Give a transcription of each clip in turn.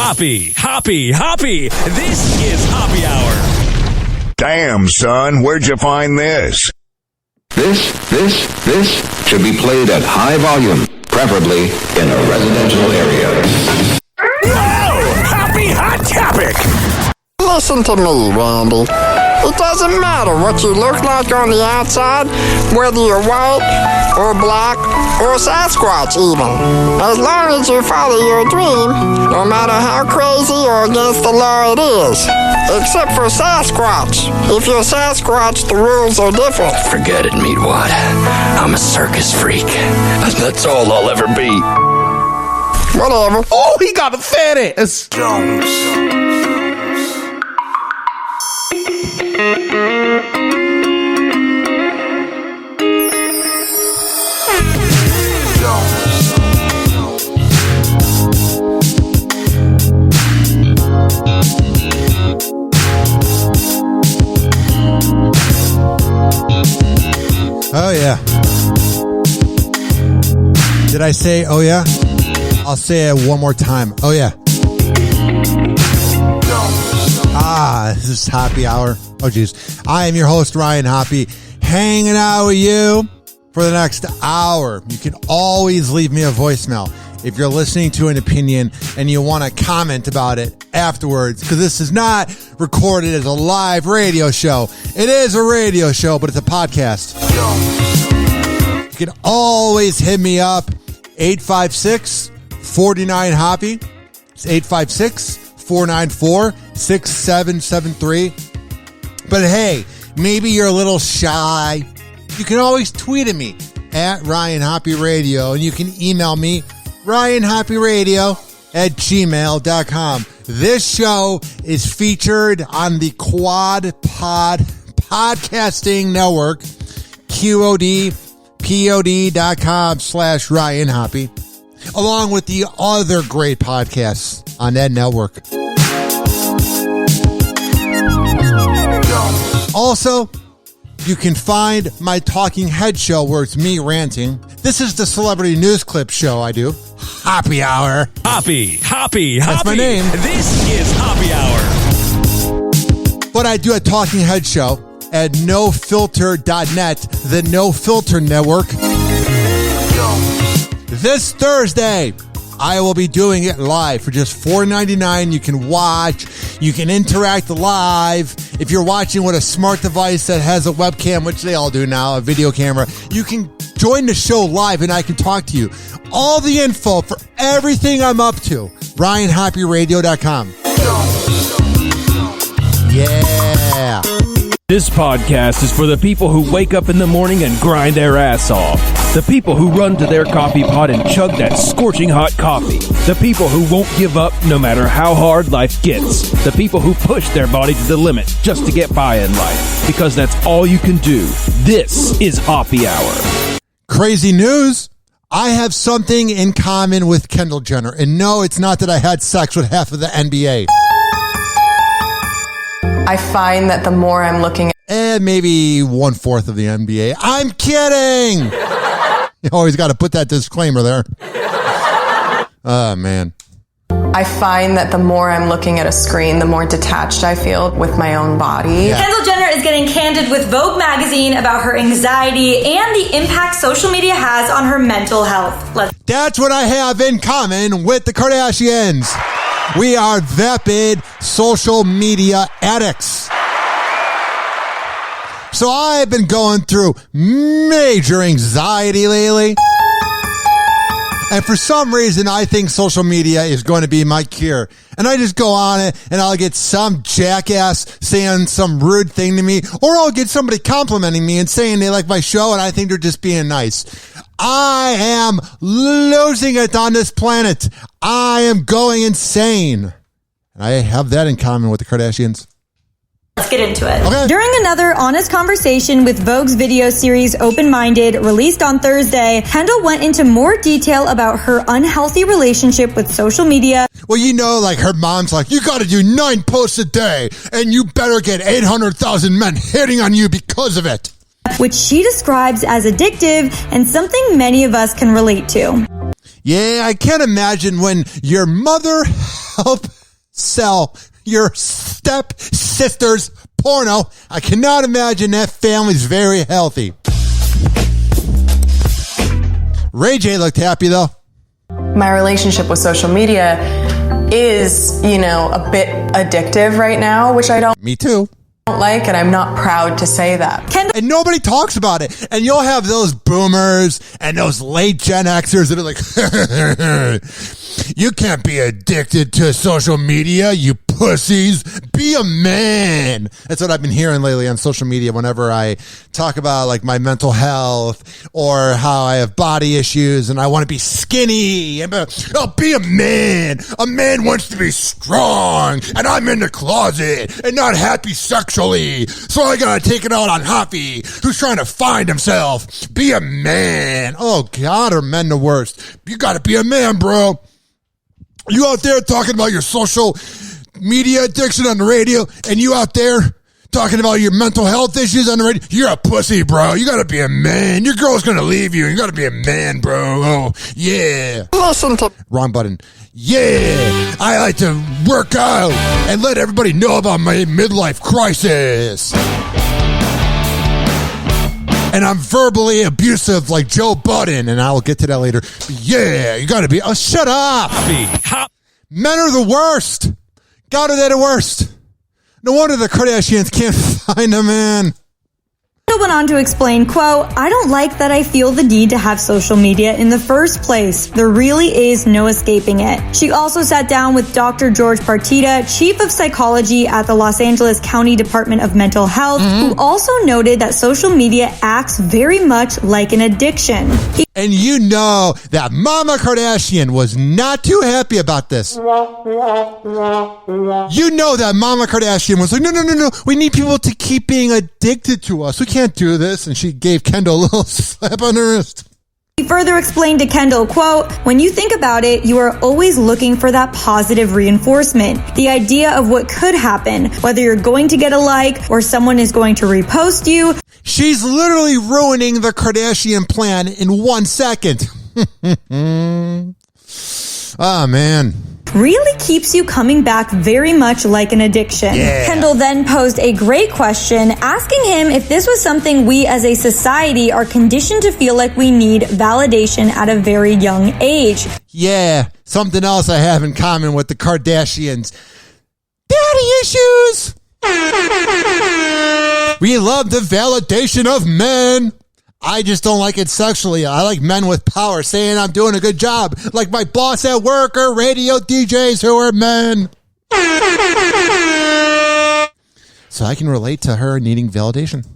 Hoppy. This is Hoppe Hour. Damn, son, where'd you find this? This should be played at high volume, preferably in a residential area. Whoa! Hoppy Hot Topic! Listen to me, Randy. It doesn't matter what you look like on the outside, whether you're white or black or Sasquatch even. As long as you follow your dream, no matter how crazy or against the law it is. Except for Sasquatch. If you're Sasquatch, the rules are different. Forget it, Meatwad. I'm a circus freak. That's all I'll ever be. Whatever. Oh, he got a fat ass. Jones. Oh, yeah. Did I say, oh, yeah? I'll say it one more time. Oh, yeah. This is Hoppe Hour. Oh, geez. I am your host, Ryan Hoppe, hanging out with you for the next hour. You can always leave me a voicemail if you're listening to an opinion and you want to comment about it afterwards, because this is not recorded as a live radio show. It is a radio show, but it's a podcast. You can always hit me up, 856-49-HOPPY. It's 856-494-6773. But hey, maybe you're a little shy. You can always tweet at me at Ryan Hoppe Radio, and you can email me RyanHoppeRadio@gmail.com. This show is featured on the Quad Pod Podcasting Network, QODPOD.com/Ryan Hoppe, along with the other great podcasts on that network. Also, you can find my Talking Head show where it's me ranting. This is the celebrity news clip show I do. Hoppe Hour. Hoppe. That's my name. This is Hoppe Hour. But I do a Talking Head show at nofilter.net, the No Filter Network. This Thursday, I will be doing it live for just $4.99. You can watch. You can interact live. If you're watching with a smart device that has a webcam, which they all do now, a video camera, you can join the show live and I can talk to you. All the info for everything I'm up to, RyanHoppeRadio.com. Yeah. This podcast is for the people who wake up in the morning and grind their ass off. The people who run to their coffee pot and chug that scorching hot coffee. The people who won't give up no matter how hard life gets. The people who push their body to the limit just to get by in life. Because that's all you can do. This is Hoppe Hour. Crazy news. I have something in common with Kendall Jenner. And no, it's not that I had sex with half of the NBA. I find that the more I'm looking at... And maybe 1/4 of the NBA. I'm kidding! You always got to put that disclaimer there. Oh, man. I find that the more I'm looking at a screen, the more detached I feel with my own body. Yeah. Kendall Jenner is getting candid with Vogue magazine about her anxiety and the impact social media has on her mental health. That's what I have in common with the Kardashians. We are vapid social media addicts. So I've been going through major anxiety lately. And for some reason, I think social media is going to be my cure. And I just go on it and I'll get some jackass saying some rude thing to me, or I'll get somebody complimenting me and saying they like my show and I think they're just being nice. I am losing it on this planet. I am going insane. I have that in common with the Kardashians. Let's get into it. Okay. During another honest conversation with Vogue's video series Open-Minded, released on Thursday, Kendall went into more detail about her unhealthy relationship with social media. Well, you know, like her mom's like, you got to do 9 posts a day and you better get 800,000 men hitting on you because of it. Which she describes as addictive and something many of us can relate to. Yeah, I can't imagine when your mother helped sell your stepsister's porno. I cannot imagine that family's very healthy. Ray J looked happy though. My relationship with social media is, a bit addictive right now, which I don't Me too. like, and I'm not proud to say that. And nobody talks about it. And you'll have those boomers and those late Gen Xers that are like, you can't be addicted to social media, you pussies. Be a man. That's what I've been hearing lately on social media whenever I talk about like my mental health or how I have body issues and I want to be skinny. Oh, be a man. A man wants to be strong. And I'm in the closet and not happy sexually. So I gotta take it out on Hoppe, who's trying to find himself. Be a man. Oh, God, are men the worst? You gotta be a man, bro. You out there talking about your social media addiction on the radio, and you out there talking about your mental health issues on the radio, you're a pussy, bro. You gotta be a man. Your girl's gonna leave you. You gotta be a man, bro. Oh, yeah. Listen to Wrong button. Yeah, I like to work out and let everybody know about my midlife crisis. And I'm verbally abusive like Joe Budden, and I will get to that later. Yeah, you gotta be. Oh, shut up. Men are the worst. God, are they the worst? No wonder the Kardashians can't find a man. Kendall went on to explain, quote, I don't like that I feel the need to have social media in the first place. There really is no escaping it. She also sat down with Dr. George Partita, chief of psychology at the Los Angeles County Department of Mental Health, who also noted that social media acts very much like an addiction. And you know that Mama Kardashian was not too happy about this. You know that Mama Kardashian was like, no. We need people to keep being addicted to us. We can't do this. And she gave Kendall a little slap on the wrist. He further explained to Kendall, quote, when you think about it, you are always looking for that positive reinforcement. The idea of what could happen, whether you're going to get a like or someone is going to repost you. She's literally ruining the Kardashian plan in 1 second. Oh, man. Really keeps you coming back very much like an addiction. Yeah. Kendall then posed a great question, asking him if this was something we as a society are conditioned to feel like we need validation at a very young age. Yeah, something else I have in common with the Kardashians. Daddy issues! We love the validation of men. I just don't like it sexually. I like men with power saying I'm doing a good job, like my boss at work or radio DJs who are men. So I can relate to her needing validation.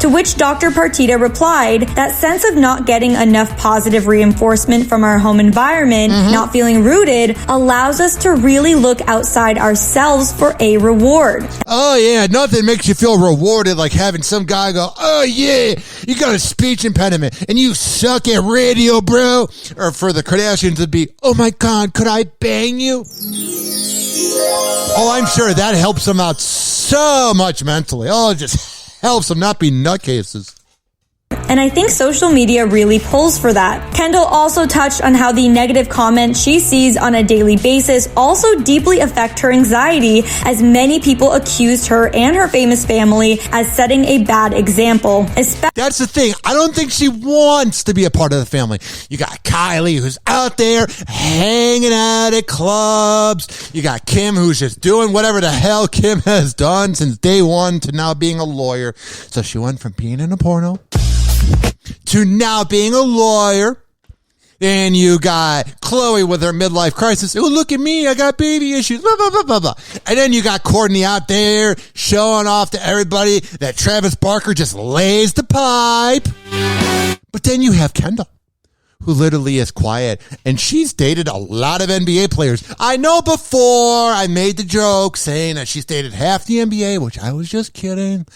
To which Dr. Partita replied, that sense of not getting enough positive reinforcement from our home environment, not feeling rooted, allows us to really look outside ourselves for a reward. Oh, yeah, nothing makes you feel rewarded like having some guy go, oh, yeah, you got a speech impediment and you suck at radio, bro. Or for the Kardashians, it'd be, oh, my God, could I bang you? Oh, I'm sure that helps them out so much mentally. Oh, it just helps them not be nutcases. And I think social media really pulls for that. Kendall also touched on how the negative comments she sees on a daily basis also deeply affect her anxiety, as many people accused her and her famous family as setting a bad example. That's the thing. I don't think she wants to be a part of the family. You got Kylie, who's out there hanging out at clubs. You got Kim, who's just doing whatever the hell Kim has done since day one to now being a lawyer. So she went from being in a porno to now being a lawyer. Then you got Khloe with her midlife crisis. Oh, look at me. I got baby issues. Blah, blah, blah, blah, blah. And then you got Courtney out there showing off to everybody that Travis Barker just lays the pipe. But then you have Kendall, who literally is quiet, and she's dated a lot of NBA players. I know before I made the joke saying that she's dated half the NBA, which I was just kidding.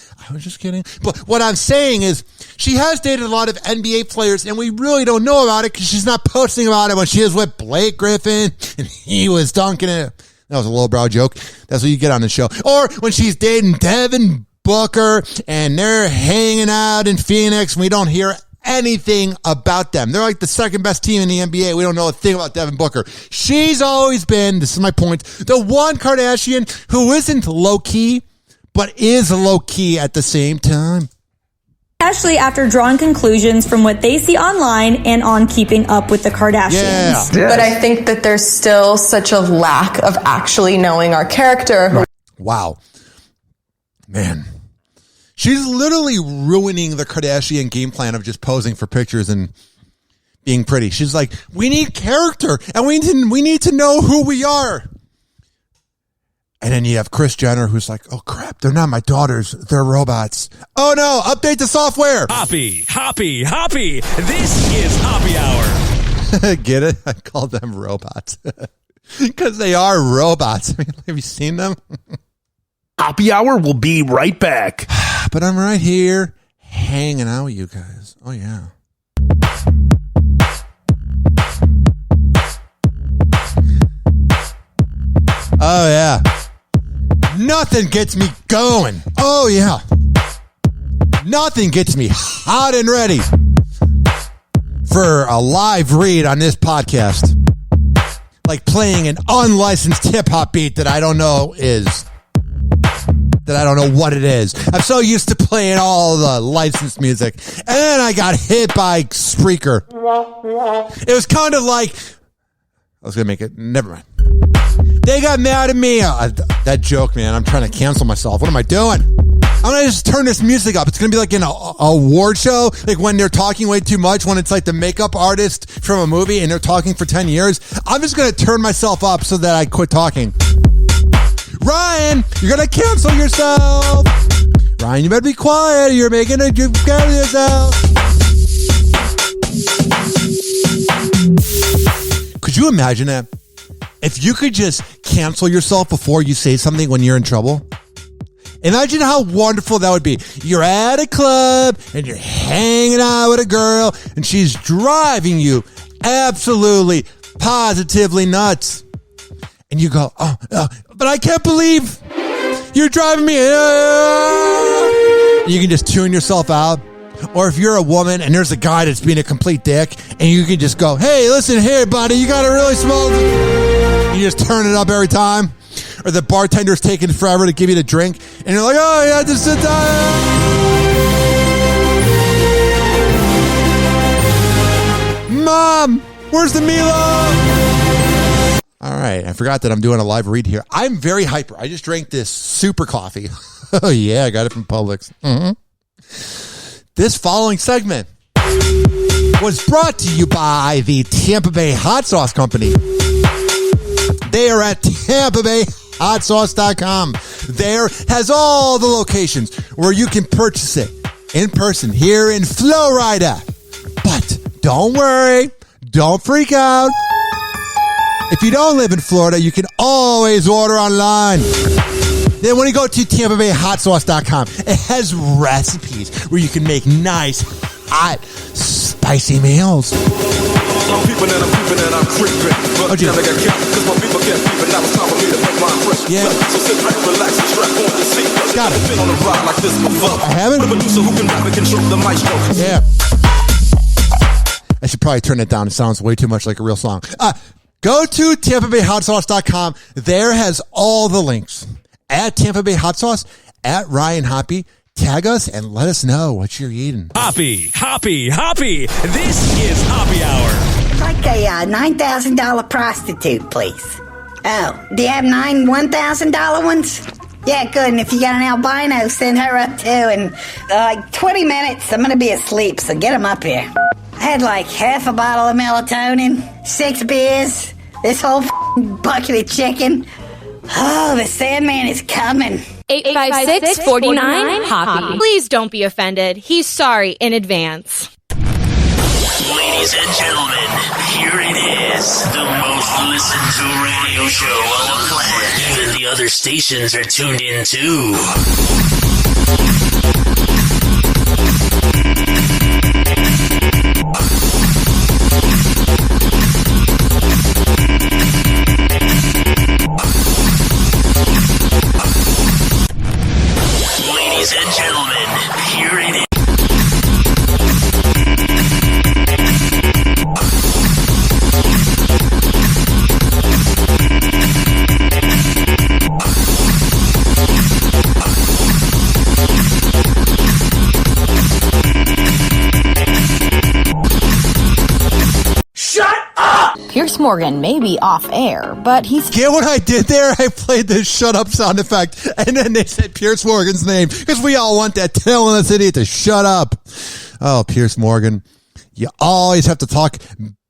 But what I'm saying is she has dated a lot of NBA players, and we really don't know about it because she's not posting about it when she was with Blake Griffin and he was dunking it. That was a lowbrow joke. That's what you get on the show. Or when she's dating Devin Booker and they're hanging out in Phoenix and we don't hear anything about them. They're like the second best team in the NBA. We don't know a thing about Devin Booker. She's always been, this is my point, the one Kardashian who isn't low-key, but is low-key at the same time. Especially after drawing conclusions from what they see online and on Keeping Up with the Kardashians. Yeah. But I think that there's still such a lack of actually knowing our character. Right. Wow. Man. She's literally ruining the Kardashian game plan of just posing for pictures and being pretty. She's like, we need character and we need to know who we are. And then you have Kris Jenner who's like, oh crap, they're not my daughters, they're robots. Oh no, update the software. Hoppy. This is Hoppy Hour. Get it? I called them robots. Because they are robots. I mean, have you seen them? Hoppy Hour will be right back. But I'm right here hanging out with you guys. Oh yeah. Oh yeah. Nothing gets me going. Oh, yeah. Nothing gets me hot and ready for a live read on this podcast. Like playing an unlicensed hip-hop beat that I don't know what it is. I'm so used to playing all the licensed music. And then I got hit by Spreaker. It was kind of like... I was going to make it... Never mind. They got mad at me. That joke, man. I'm trying to cancel myself. What am I doing? I'm going to just turn this music up. It's going to be like in a award show. Like when they're talking way too much, when it's like the makeup artist from a movie and they're talking for 10 years. I'm just going to turn myself up so that I quit talking. Ryan, you're going to cancel yourself. Ryan, you better be quiet. You're making a joke out of yourself. Could you imagine that? If you could just cancel yourself before you say something when you're in trouble. Imagine how wonderful that would be. You're at a club and you're hanging out with a girl and she's driving you absolutely, positively nuts. And you go, but I can't believe you're driving me. You can just tune yourself out. Or if you're a woman and there's a guy that's being a complete dick and you can just go, hey, listen here, buddy, you got a really small... You just turn it up every time. Or the bartender's taking forever to give you the drink. And you're like, oh, you have to sit down. Mom, where's the meatloaf? All right, I forgot that I'm doing a live read here. I'm very hyper. I just drank this super coffee. Oh, yeah, I got it from Publix. Mm-hmm. This following segment was brought to you by the Tampa Bay Hot Sauce Company. They are at TampaBayHotSauce.com. There has all the locations where you can purchase it in person here in Florida. But don't worry. Don't freak out. If you don't live in Florida, you can always order online. Then when you go to TampaBayHotSauce.com, it has recipes where you can make nice, hot, spicy meals. Oh, geez. Yeah. Got it. I haven't? Yeah. I should probably turn it down. It sounds way too much like a real song. Go to TampaBayHotSauce.com. There has all the links. At Tampa Bay Hot Sauce, at Ryan Hoppy. Tag us and let us know what you're eating. Hoppy. This is Hoppy Hour. Like a $9,000 prostitute, please. Oh, do you have 9 $1,000 ones? Yeah, good. And if you got an albino, send her up too. And like 20 minutes, I'm going to be asleep, so get them up here. I had like half a bottle of melatonin, 6 beers, this whole bucket of chicken. Oh, the Sandman is coming. 856-49-HOPPY. Please don't be offended. He's sorry in advance. Ladies and gentlemen, here it is. The most listened to radio show on the planet. Even the other stations are tuned in too. Ladies and gentlemen, here it is. Morgan may be off air, but he's... Get what I did there? I played the shut up sound effect, and then they said Piers Morgan's name, because we all want that talentless idiot to shut up. Oh, Piers Morgan, you always have to talk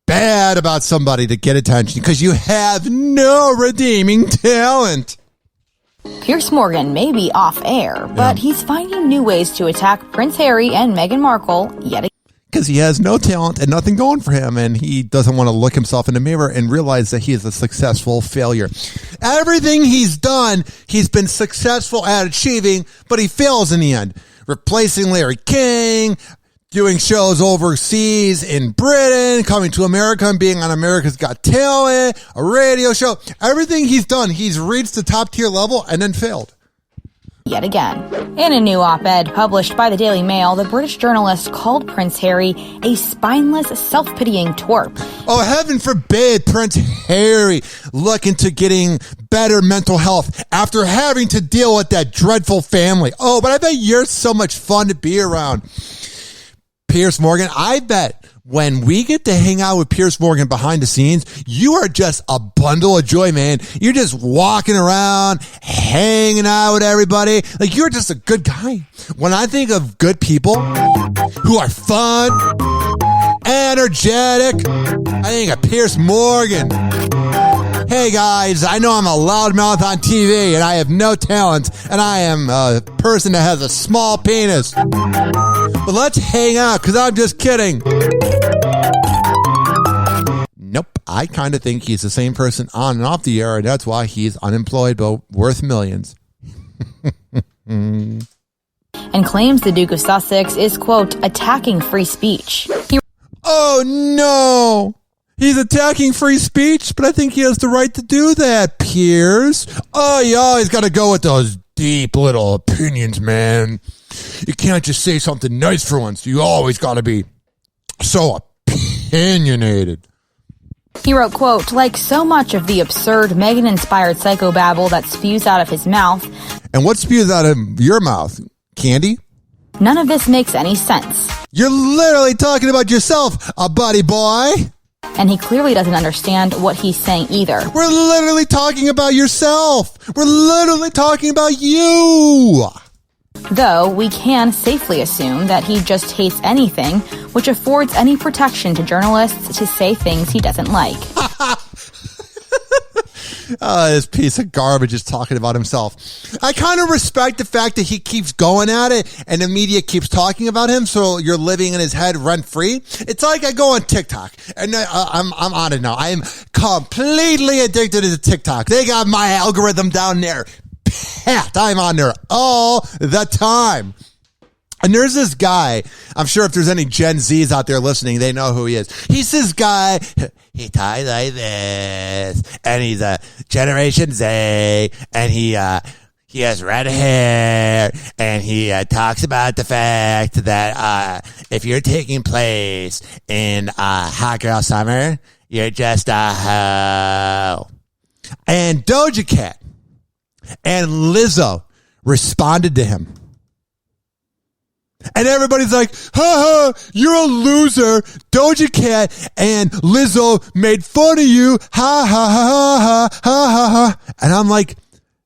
bad about somebody to get attention, because you have no redeeming talent. Piers Morgan may be off air, but he's finding new ways to attack Prince Harry and Meghan Markle yet again. Because he has no talent and nothing going for him, and he doesn't want to look himself in the mirror and realize that he is a successful failure. Everything he's done, he's been successful at achieving, but he fails in the end. Replacing Larry King, doing shows overseas in Britain, coming to America and being on America's Got Talent, a radio show. Everything he's done, he's reached the top tier level and then failed. Yet again. In a new op-ed published by the Daily Mail, the British journalist called Prince Harry a spineless, self-pitying twerp. Oh, heaven forbid Prince Harry look into getting better mental health after having to deal with that dreadful family. Oh, but I bet you're so much fun to be around. Piers Morgan, I bet when we get to hang out with Piers Morgan behind the scenes, you are just a bundle of joy, man. You're just walking around, hanging out with everybody. Like, you're just a good guy. When I think of good people who are fun, energetic, I think of Piers Morgan. Hey guys, I know I'm a loudmouth on TV and I have no talent and I am a person that has a small penis. But let's hang out, because I'm just kidding. Nope, I kind of think he's the same person on and off the air, and that's why he's unemployed but worth millions. And claims the Duke of Sussex is, quote, attacking free speech. Oh no! He's attacking free speech, but I think he has the right to do that, Piers. Oh, you always got to go with those deep little opinions, man. You can't just say something nice for once. You always got to be so opinionated. He wrote, quote, like so much of the absurd Meghan-inspired psychobabble that spews out of his mouth. And what spews out of your mouth? Candy? None of this makes any sense. You're literally talking about yourself, buddy boy. And he clearly doesn't understand what he's saying either. We're literally talking about yourself. We're literally talking about you. Though we can safely assume that he just hates anything which affords any protection to journalists to say things he doesn't like. This piece of garbage is talking about himself. I kind of respect the fact that he keeps going at it and the media keeps talking about him, so you're living in his head rent free. It's like I go on TikTok and I'm on it now. I am completely addicted to TikTok. They got my algorithm down there. Pat, I'm on there all the time. And there's this guy, I'm sure if there's any Gen Zs out there listening, they know who he is. He's this guy, he ties like this, and he's a Generation Z, and he has red hair, and he talks about the fact that if you're taking place in Hot Girl Summer, you're just a hoe. And Doja Cat and Lizzo responded to him. And everybody's like, ha ha, you're a loser. Doja Cat and Lizzo made fun of you. Ha ha ha ha ha ha ha. And I'm like,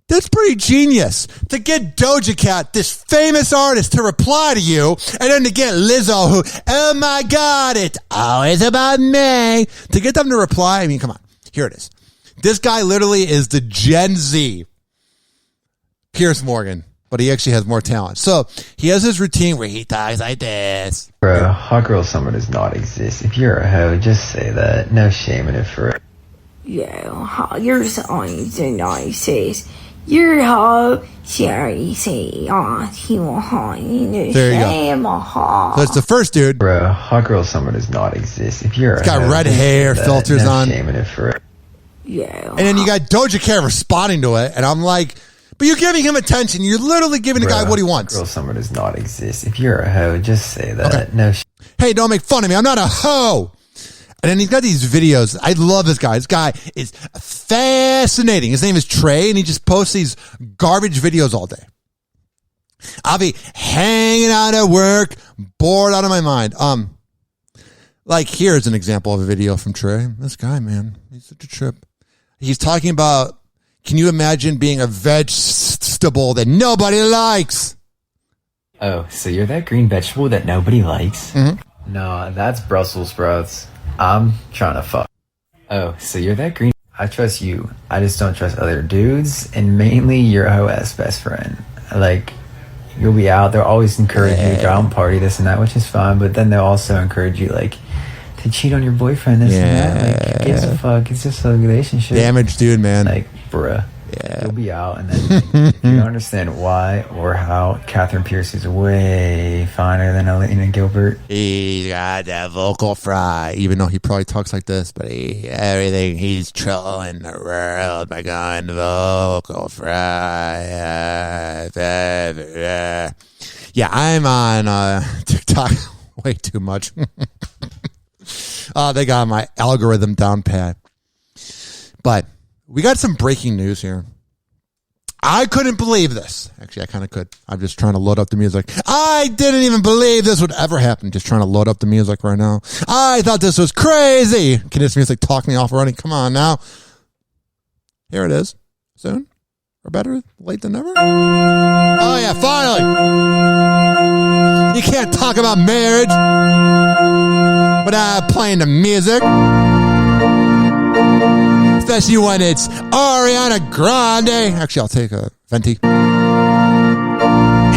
that's pretty genius to get Doja Cat, this famous artist, to reply to you, and then to get Lizzo, who, oh my God, it's always about me, to get them to reply. I mean, come on, here it is. This guy literally is the Gen Z Piers Morgan, but he actually has more talent. So he has his routine where he talks like this. Bro, Hot Girl Summer does not exist. If you're a hoe, just say that. No shame in it for it. Yeah, you're so nice. You're how Sherry say, he will there you go. So it's the first dude. Bro, Hot Girl Summer does not exist. If you're He's got red hair, filters on. No shame in it for it. Yeah. And then you got Doja Cat responding to it, and I'm like, but you're giving him attention. You're literally giving the guy what he wants. Hot Girl Summer does not exist. If you're a hoe, just say that. Okay. No. Hey, don't make fun of me. I'm not a hoe. And then he's got these videos. I love this guy. This guy is fascinating. His name is Trey, and he just posts these garbage videos all day. I'll be hanging out at work, bored out of my mind. Like, here's an example of a video from Trey. This guy, man, he's such a trip. He's talking about, can you imagine being a vegetable that nobody likes? Oh, so you're that green vegetable that nobody likes? Mm-hmm. No, that's Brussels sprouts. I'm trying to fuck. Oh, so you're that green... I trust you. I just don't trust other dudes, and mainly your hoe-ass best friend. Like, you'll be out, they'll always encourage you to go out and party, this and that, which is fun, but then they'll also encourage you, like, to cheat on your boyfriend, this and that. Like, who gives a fuck? It's just a relationship. Damaged dude, man. Like, bruh. Yeah. You'll be out, and then like, you don't understand why or how Catherine Pierce is way finer than Elena Gilbert. He's got that vocal fry, even though he probably talks like this, but he's trolling the world by going vocal fry. Yeah, I'm on TikTok way too much. They got my algorithm down pat. But we got some breaking news here. I couldn't believe this. Actually, I kind of could. I'm just trying to load up the music. I didn't even believe this would ever happen. Just trying to load up the music right now. I thought this was crazy. Can this music talk me off already? Come on now. Here it is. Soon. Or better late than never. Oh, yeah, finally. You can't talk about marriage without playing the music. Especially when it's Ariana Grande. Actually, I'll take a venti.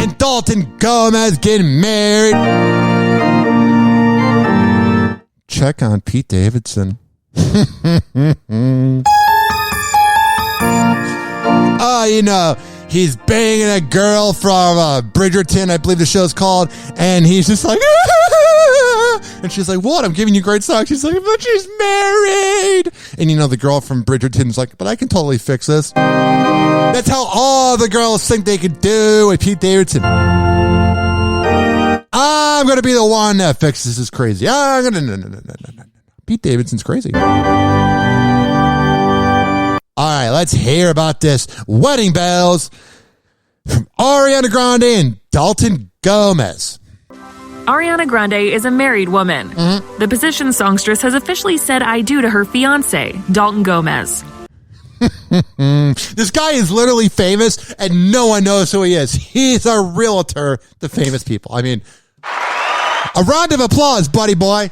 And Dalton Gomez getting married. Check on Pete Davidson. Oh, you know, he's banging a girl from Bridgerton, I believe the show's called. And he's just like... And she's like, what? I'm giving you great songs. She's like, but she's married. And you know, the girl from Bridgerton's like, but I can totally fix this. That's how all the girls think they could do with Pete Davidson. I'm going to be the one that fixes this crazy. No. Pete Davidson's crazy. All right, let's hear about this. Wedding bells from Ariana Grande and Dalton Gomez. Ariana Grande is a married woman. Mm-hmm. The Position songstress has officially said I do to her fiancé, Dalton Gomez. This guy is literally famous, and no one knows who he is. He's a realtor to famous people. I mean, a round of applause, buddy boy.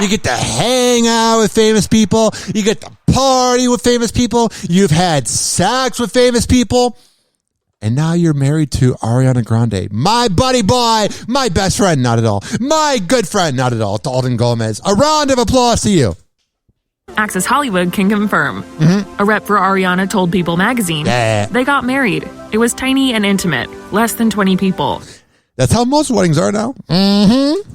You get to hang out with famous people. You get to party with famous people. You've had sex with famous people. And now you're married to Ariana Grande. My buddy boy, my best friend, not at all. My good friend, not at all. Dalton Gomez. A round of applause to you. Access Hollywood can confirm. Mm-hmm. A rep for Ariana told People magazine they got married. It was tiny and intimate. Less than 20 people. That's how most weddings are now. Mm-hmm.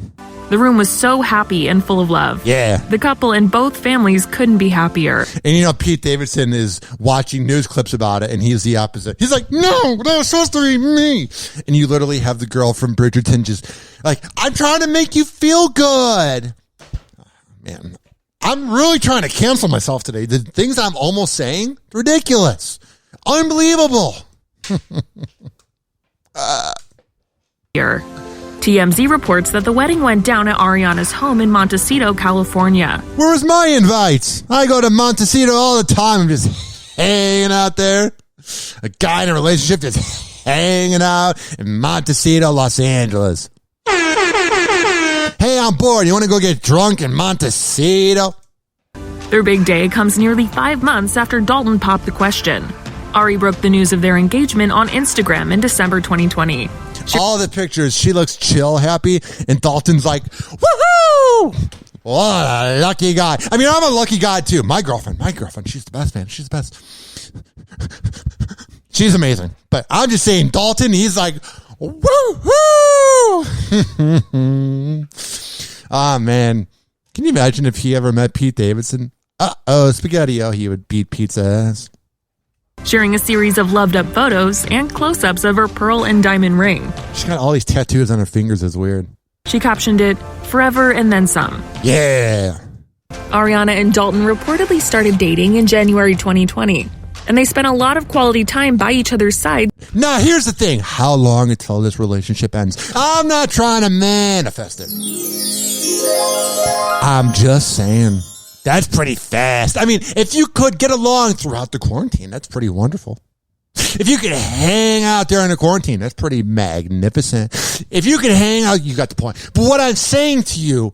The room was so happy and full of love. Yeah. The couple and both families couldn't be happier. And you know, Pete Davidson is watching news clips about it, and he's the opposite. He's like, no, that was supposed to be me. And you literally have the girl from Bridgerton just like, I'm trying to make you feel good. Man, I'm really trying to cancel myself today. The things I'm almost saying, ridiculous. Unbelievable. Here. TMZ reports that the wedding went down at Ariana's home in Montecito, California. Where was my invites? I go to Montecito all the time. I'm just hanging out there. A guy in a relationship just hanging out in Montecito, Los Angeles. Hey, I'm bored. You want to go get drunk in Montecito? Their big day comes nearly 5 months after Dalton popped the question. Ari broke the news of their engagement on Instagram in December 2020. All the pictures, she looks chill, happy, and Dalton's like, woohoo! What a lucky guy. I mean, I'm a lucky guy, too. My girlfriend, she's the best, man. She's the best. She's amazing. But I'm just saying, Dalton, he's like, woohoo! Ah, man. Can you imagine if he ever met Pete Davidson? Spaghetti-O, he would beat Pete's ass. Sharing a series of loved-up photos and close-ups of her pearl and diamond ring. She's got all these tattoos on her fingers. It's weird. She captioned it, forever and then some. Yeah. Ariana and Dalton reportedly started dating in January 2020, and they spent a lot of quality time by each other's side. Now, here's the thing. How long until this relationship ends? I'm not trying to manifest it. I'm just saying. That's pretty fast. I mean, if you could get along throughout the quarantine, that's pretty wonderful. If you could hang out during the quarantine, that's pretty magnificent. If you could hang out, you got the point. But what I'm saying to you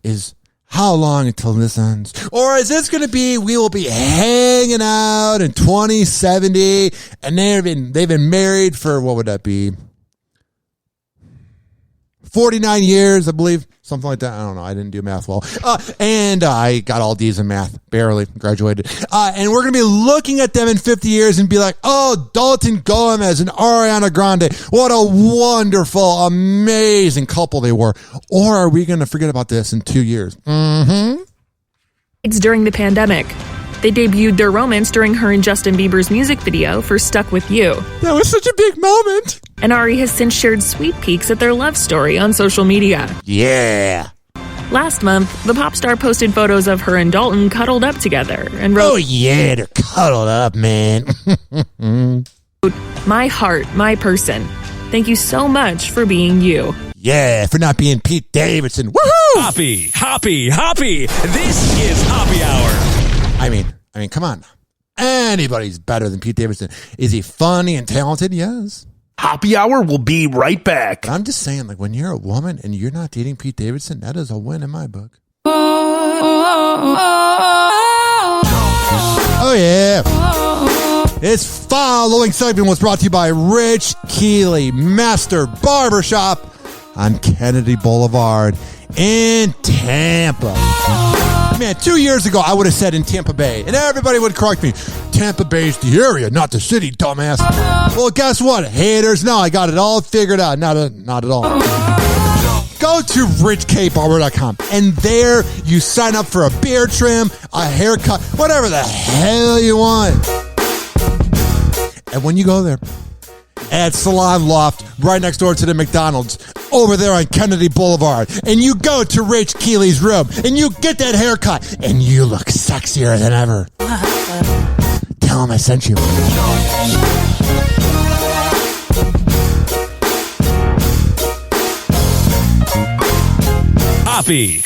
is, how long until this ends? Or is this going to be, we will be hanging out in 2070, and they've been married for, what would that be? 49 years, I believe. Something like that. I don't know. I didn't do math well. And I got all D's in math. Barely graduated. And we're going to be looking at them in 50 years and be like, oh, Dalton Gomez and Ariana Grande. What a wonderful, amazing couple they were. Or are we going to forget about this in 2 years? Mm-hmm. It's during the pandemic. They debuted their romance during her and Justin Bieber's music video for Stuck With You. That was such a big moment. And Ari has since shared sweet peeks at their love story on social media. Yeah. Last month, the pop star posted photos of her and Dalton cuddled up together and wrote, oh yeah, they're cuddled up, man. My heart, my person. Thank you so much for being you. Yeah, for not being Pete Davidson. Woohoo! Hoppy. This is Hoppy Hour. I mean, come on. Anybody's better than Pete Davidson. Is he funny and talented? Yes. Hoppy Hour will be right back. But I'm just saying, like, when you're a woman and you're not dating Pete Davidson, that is a win in my book. Oh, yeah. This following segment was brought to you by Rich Keeley Master Barbershop on Kennedy Boulevard in Tampa. Man, 2 years ago, I would have said in Tampa Bay, and everybody would correct me. Tampa Bay's the area, not the city, dumbass. Well, guess what? Haters, no, I got it all figured out. Not at all. Go to richkbarber.com, and there you sign up for a beard trim, a haircut, whatever the hell you want. And when you go there, at Salon Loft, right next door to the McDonald's, over there on Kennedy Boulevard, and you go to Rich Keeley's room, and you get that haircut, and you look sexier than ever. Tell him I sent you. Hoppy.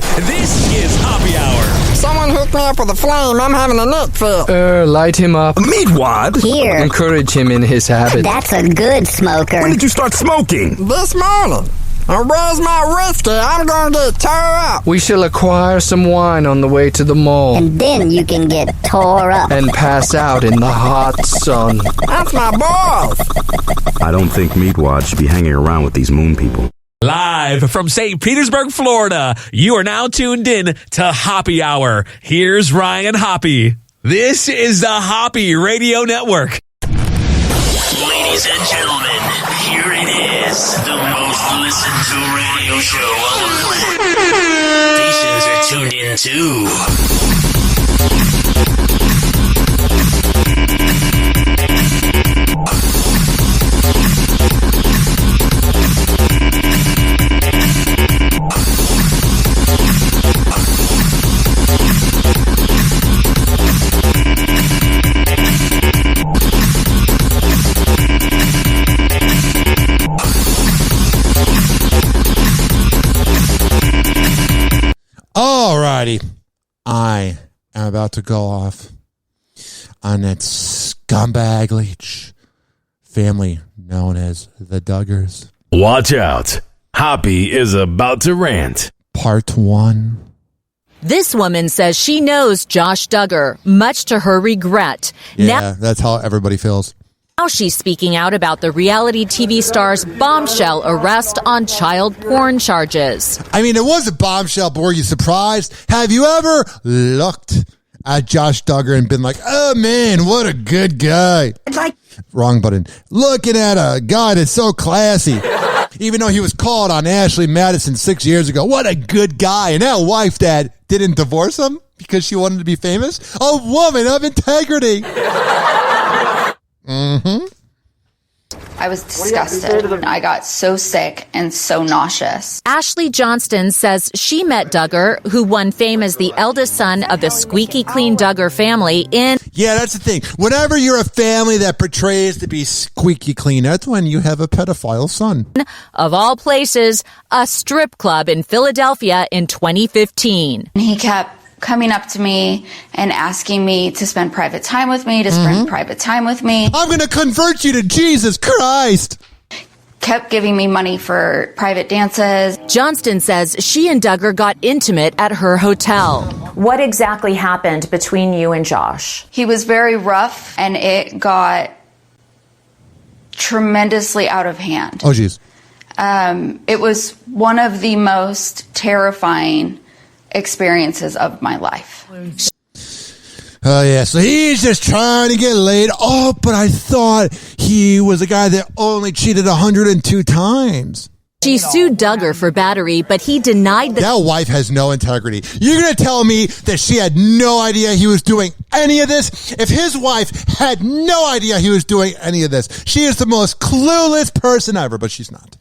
This is Hoppy Hour. Someone hook me up with a flame. I'm having a neck fit. Light him up. Meatwad? Here. Encourage him in his habit. That's a good smoker. When did you start smoking? This morning. And where's my whiskey? I'm going to get tore up. We shall acquire some wine on the way to the mall. And then you can get tore up. And pass out in the hot sun. That's my boss. I don't think Meatwad should be hanging around with these moon people. Live from St. Petersburg, Florida, you are now tuned in to Hoppy Hour. Here's Ryan Hoppy. This is the Hoppy Radio Network. Ladies and gentlemen, here it is, the most listened to radio show on the planet. Stations are tuned in too. Alrighty, I am about to go off on that scumbag leech family known as the Duggars. Watch out. Hoppy is about to rant. Part 1. This woman says she knows Josh Duggar, much to her regret. Yeah, that's how everybody feels. Now she's speaking out about the reality TV star's bombshell arrest on child porn charges. I mean, it was a bombshell, but were you surprised? Have you ever looked at Josh Duggar and been like, oh man, what a good guy? Wrong button. Looking at a guy that's so classy. Even though he was called on Ashley Madison 6 years ago. What a good guy. And that wife that didn't divorce him because she wanted to be famous. A woman of integrity. Mm-hmm. I was disgusted. I got so sick and so nauseous. Ashley Johnston says she met Duggar, who won fame as the eldest son of the squeaky clean Duggar family in... Yeah, that's the thing. Whenever you're a family that portrays to be squeaky clean, that's when you have a pedophile son. Of all places, a strip club in Philadelphia in 2015. He kept coming up to me and asking me to spend private time with me, to spend private time with me. I'm going to convert you to Jesus Christ. Kept giving me money for private dances. Johnston says she and Duggar got intimate at her hotel. What exactly happened between you and Josh? He was very rough, and it got tremendously out of hand. Oh, geez. It was one of the most terrifying experiences of my life. Oh, yeah. So he's just trying to get laid. Oh, but I thought he was a guy that only cheated 102 times. She sued Duggar for battery, but he denied that wife has no integrity. You're going to tell me that she had no idea he was doing any of this? If his wife had no idea he was doing any of this, she is the most clueless person ever, but she's not.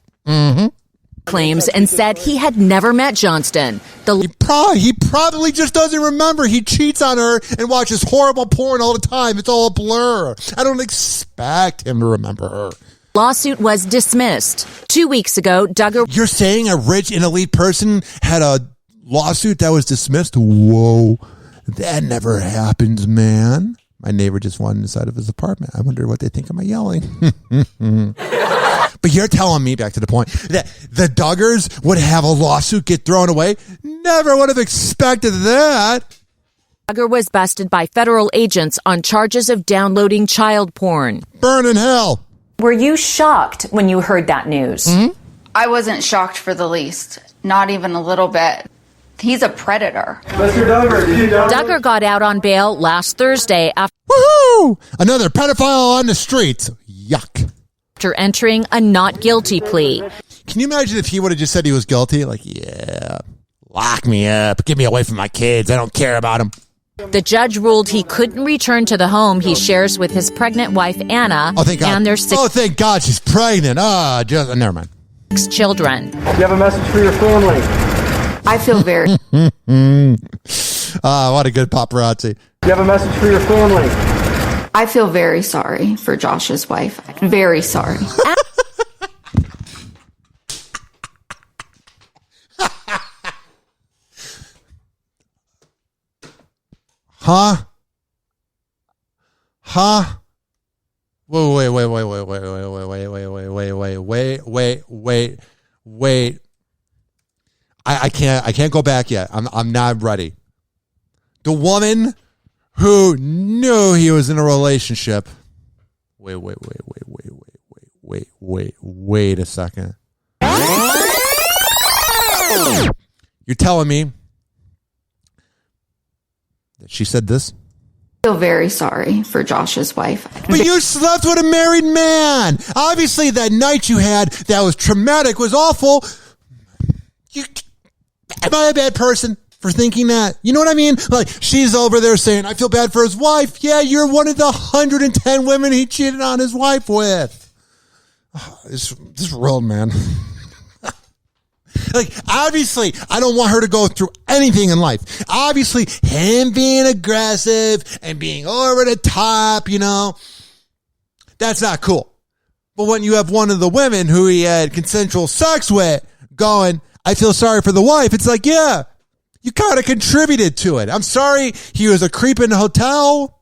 Claims and said he had never met Johnston. He probably just doesn't remember. He cheats on her and watches horrible porn all the time. It's all a blur. I don't expect him to remember her. Lawsuit was dismissed. 2 weeks ago, Duggar... You're saying a rich and elite person had a lawsuit that was dismissed? Whoa. That never happens, man. My neighbor just wanted inside of his apartment. I wonder what they think of my yelling. But you're telling me, back to the point, that the Duggars would have a lawsuit get thrown away? Never would have expected that. Duggar was busted by federal agents on charges of downloading child porn. Burn in hell. Were you shocked when you heard that news? I wasn't shocked for the least. Not even a little bit. He's a predator. Mr. Duggar, did you download? Duggar got out on bail last Thursday after... Woohoo! Another pedophile on the streets. Yuck. After entering a not guilty plea. Can you imagine if he would have just said he was guilty? Like, yeah, lock me up. Get me away from my kids. I don't care about them. The judge ruled he couldn't return to the home he shares with his pregnant wife, Anna. Oh, thank God. And their 6 Oh, thank God she's pregnant. Never mind. 6 children. Do you have a message for your family? I feel very... What a good paparazzi. Do you have a message for your family? I feel very sorry for Josh's wife. Very sorry. Huh? Wait. I can't go back yet. I'm not ready. The woman who knew he was in a relationship. Wait a second. You're telling me that she said this? I feel very sorry for Josh's wife. But you slept with a married man. Obviously, that night you had that was traumatic, was awful. Am I a bad person for thinking that? You know what I mean? Like, she's over there saying, I feel bad for his wife. Yeah, you're one of the 110 women he cheated on his wife with. Oh, this is real, man. Like, obviously, I don't want her to go through anything in life. Obviously, him being aggressive and being over the top, that's not cool. But when you have one of the women who he had consensual sex with going, I feel sorry for the wife, it's like, yeah, you kind of contributed to it. I'm sorry he was a creep in the hotel.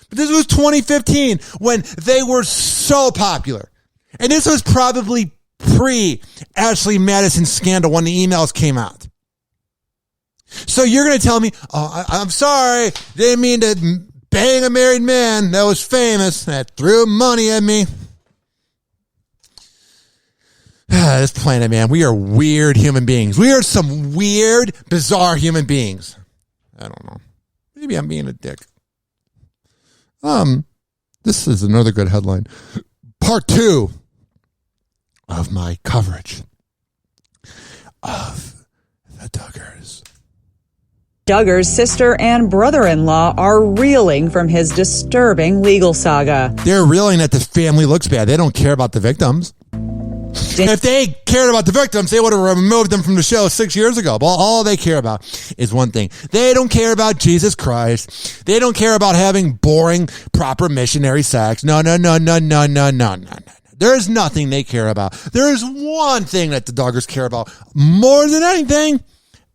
But this was 2015 when they were so popular. And this was probably pre-Ashley Madison scandal when the emails came out. So you're going to tell me, I'm sorry, didn't mean to bang a married man that was famous that threw money at me. This planet, man, we are weird human beings. We are some weird, bizarre human beings. I don't know. Maybe I'm being a dick. This is another good headline. Part 2 of my coverage of the Duggars. Duggar's sister and brother-in-law are reeling from his disturbing legal saga. They're reeling that the family looks bad. They don't care about the victims. If they cared about the victims, they would have removed them from the show 6 years ago. But all they care about is one thing. They don't care about Jesus Christ. They don't care about having boring, proper missionary sex. No. There is nothing they care about. There is one thing that the Duggars care about more than anything.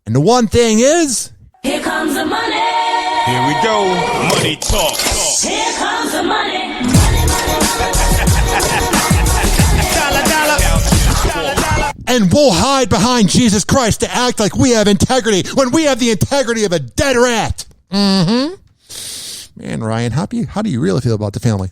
And the one thing is... Here comes the money. Here we go. Money talk. Here comes the money. And we'll hide behind Jesus Christ to act like we have integrity when we have the integrity of a dead rat. Man, Ryan, how do you really feel about the family?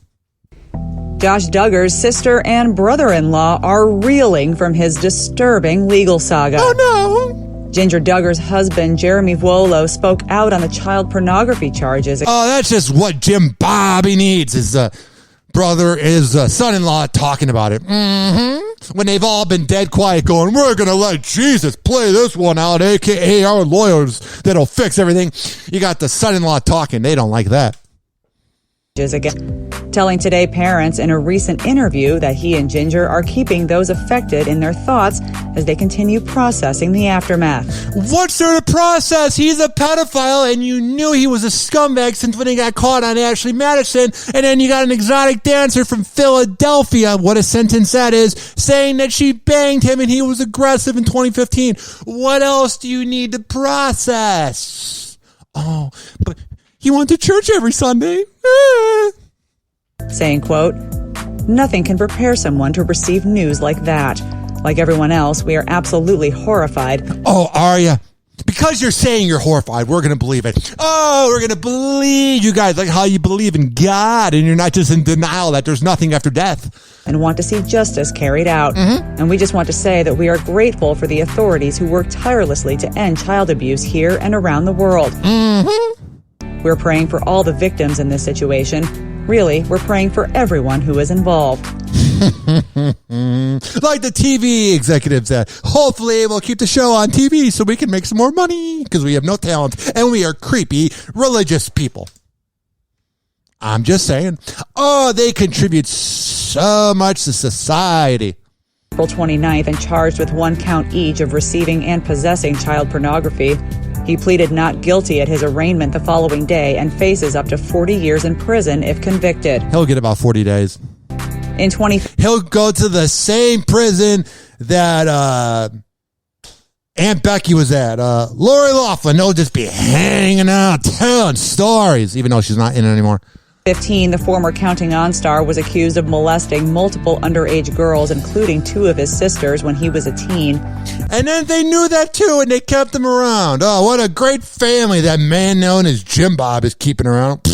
Josh Duggar's sister and brother-in-law are reeling from his disturbing legal saga. Oh, no. Ginger Duggar's husband, Jeremy Vuolo, spoke out on the child pornography charges. Oh, that's just what Jim Bobby needs, his son-in-law talking about it. When they've all been dead quiet going, we're going to let Jesus play this one out, a.k.a. our lawyers that'll fix everything. You got the son-in-law talking. They don't like that. Again, telling Today parents in a recent interview that he and Ginger are keeping those affected in their thoughts as they continue processing the aftermath. What's there to process? He's a pedophile, and you knew he was a scumbag since when he got caught on Ashley Madison, and then you got an exotic dancer from Philadelphia, what a sentence that is, saying that she banged him and he was aggressive in 2015. What else do you need to process? Oh, but... he went to church every Sunday. Saying, quote, nothing can prepare someone to receive news like that. Like everyone else, we are absolutely horrified. Oh, are you? Because you're saying you're horrified, we're going to believe it. Oh, we're going to believe you guys like how you believe in God and you're not just in denial that there's nothing after death. And want to see justice carried out. And we just want to say that we are grateful for the authorities who work tirelessly to end child abuse here and around the world. We're praying for all the victims in this situation. Really, we're praying for everyone who is involved. Like the TV executives that hopefully will keep the show on TV so we can make some more money because we have no talent and we are creepy religious people. I'm just saying. Oh, they contribute so much to society. April 29th and charged with 1 count each of receiving and possessing child pornography. He pleaded not guilty at his arraignment the following day and faces up to 40 years in prison if convicted. He'll get about 40 days. He'll go to the same prison that Aunt Becky was at. Lori Loughlin, they'll just be hanging out telling stories, even though she's not in it anymore. 15, the former Counting On star was accused of molesting multiple underage girls, including 2 of his sisters when he was a teen. And then they knew that too, and they kept him around. Oh, what a great family that man known as Jim Bob is keeping around.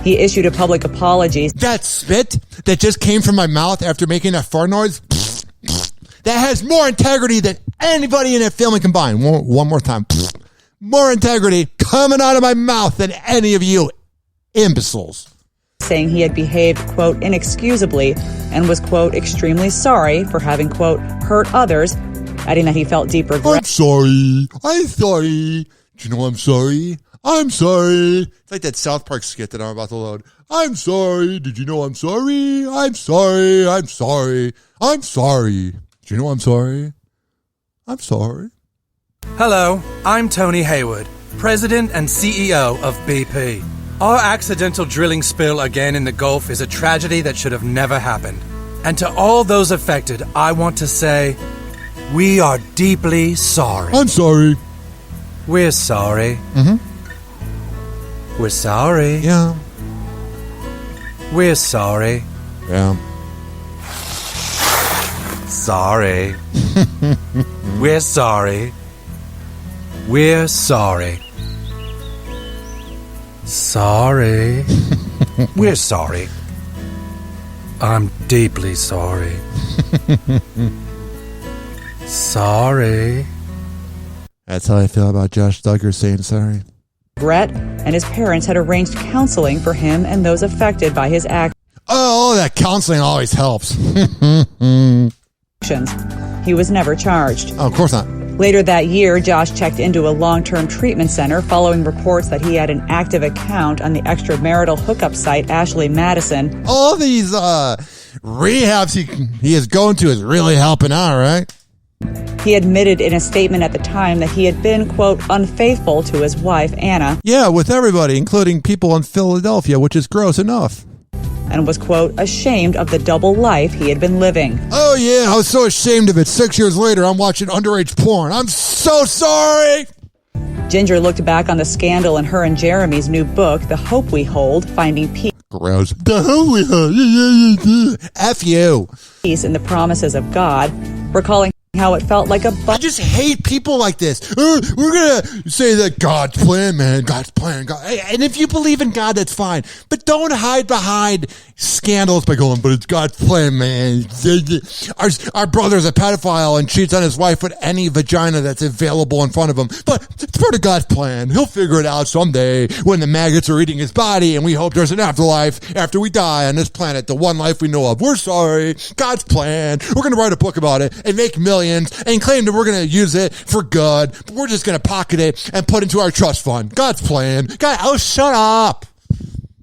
He issued a public apology. That spit that just came from my mouth after making that fart noise, that has more integrity than anybody in that family combined. One more time. More integrity coming out of my mouth than any of you imbeciles. Saying he had behaved, quote, inexcusably and was, quote, extremely sorry for having, quote, hurt others, adding that he felt deep regret. I'm sorry. Do you know I'm sorry? I'm sorry. It's like that South Park skit that I'm about to load. I'm sorry. Did you know I'm sorry? I'm sorry. I'm sorry. I'm sorry. Do you know I'm sorry? I'm sorry. Hello, I'm Tony Hayward, President and CEO of BP. Our accidental drilling spill again in the Gulf is a tragedy that should have never happened. And to all those affected, I want to say, we are deeply sorry. I'm sorry. We're sorry. We're sorry. Yeah. We're sorry. Yeah. Sorry. We're sorry. We're sorry. Sorry. We're sorry. I'm deeply sorry. Sorry. That's how I feel about Josh Duggar saying sorry. Regret, and his parents had arranged counseling for him and those affected by his actions. Oh, that counseling always helps. He was never charged. Oh, of course not. Later that year, Josh checked into a long-term treatment center following reports that he had an active account on the extramarital hookup site Ashley Madison. All these rehabs he is going to is really helping out, right? He admitted in a statement at the time that he had been, quote, unfaithful to his wife, Anna. Yeah, with everybody, including people in Philadelphia, which is gross enough. And was, quote, ashamed of the double life he had been living. Oh, yeah, I was so ashamed of it. 6 years later, I'm watching underage porn. I'm so sorry. Ginger looked back on the scandal in her and Jeremy's new book, The Hope We Hold, Finding Peace. Gross. The Hope We Hold. F you. Peace in the promises of God, recalling how it felt like I just hate people like this. We're going to say that God's plan, man. God's plan. God. And if you believe in God, that's fine. But don't hide behind scandals by going, but it's God's plan, man. Our brother's a pedophile and cheats on his wife with any vagina that's available in front of him. But it's part of God's plan. He'll figure it out someday when the maggots are eating his body and we hope there's an afterlife after we die on this planet, the one life we know of. We're sorry. God's plan. We're going to write a book about it and make millions and claim that we're going to use it for good, but we're just going to pocket it and put into our trust fund. God's plan. God, shut up.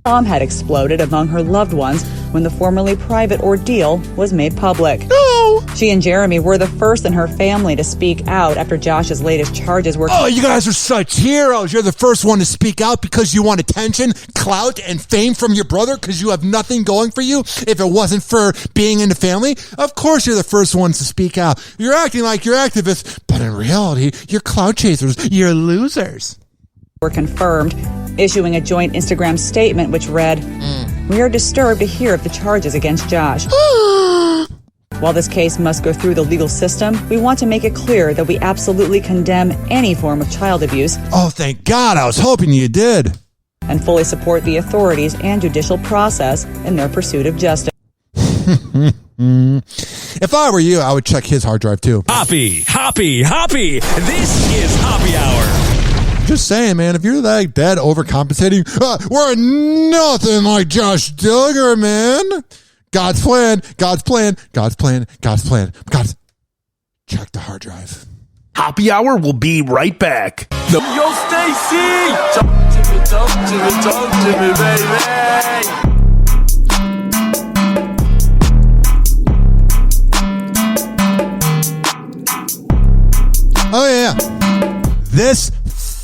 Bomb had exploded among her loved ones when the formerly private ordeal was made public. No! She and Jeremy were the first in her family to speak out after Josh's latest charges were... Oh, you guys are such heroes. You're the first one to speak out because you want attention, clout, and fame from your brother because you have nothing going for you if it wasn't for being in the family. Of course you're the first ones to speak out. You're acting like you're activists, but in reality, you're clout chasers. You're losers. Were confirmed, issuing a joint Instagram statement which read, "We are disturbed to hear of the charges against Josh. While this case must go through the legal system, we want to make it clear that we absolutely condemn any form of child abuse." Oh, thank God. I was hoping you did. "And fully support the authorities and judicial process in their pursuit of justice." If I were you, I would check his hard drive too. Hoppy. This is Hoppy Hour. Just saying, man, if you're that overcompensating, we're nothing like Josh Duggar, man. God's plan. Check the hard drive. Hoppy Hour will be right back. Yo, Stacy! Talk to me, baby! Oh, yeah. This